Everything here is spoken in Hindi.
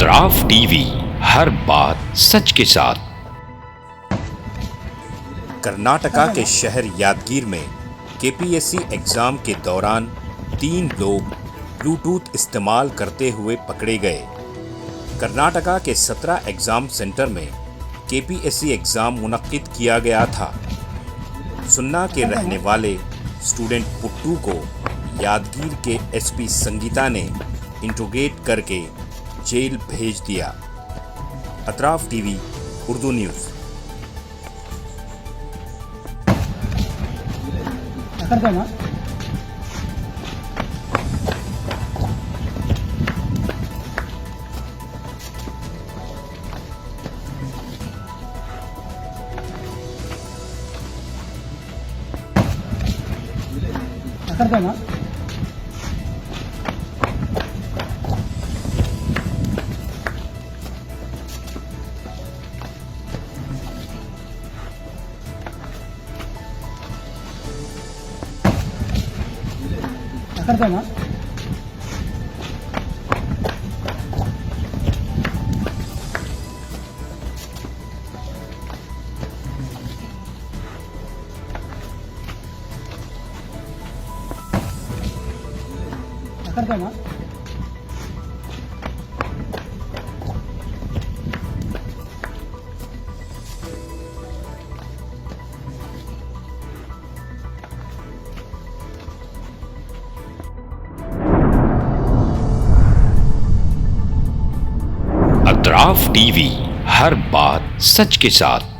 अतराफ टीवी, हर बात सच के साथ। कर्नाटका के शहर यादगीर में केपीएससी एग्जाम के दौरान 3 लोग ब्लूटूथ इस्तेमाल करते हुए पकड़े गए। कर्नाटका के 17 एग्जाम सेंटर में केपीएससी एग्जाम मुनक्किद किया गया था। सुन्ना के रहने वाले स्टूडेंट पुट्टू को यादगीर के एसपी संगीता ने इंट्रोगेट करके जेल भेज दिया। अतराफ टीवी उर्दू न्यूज़। अतराफ टीवी, हर बात सच के साथ।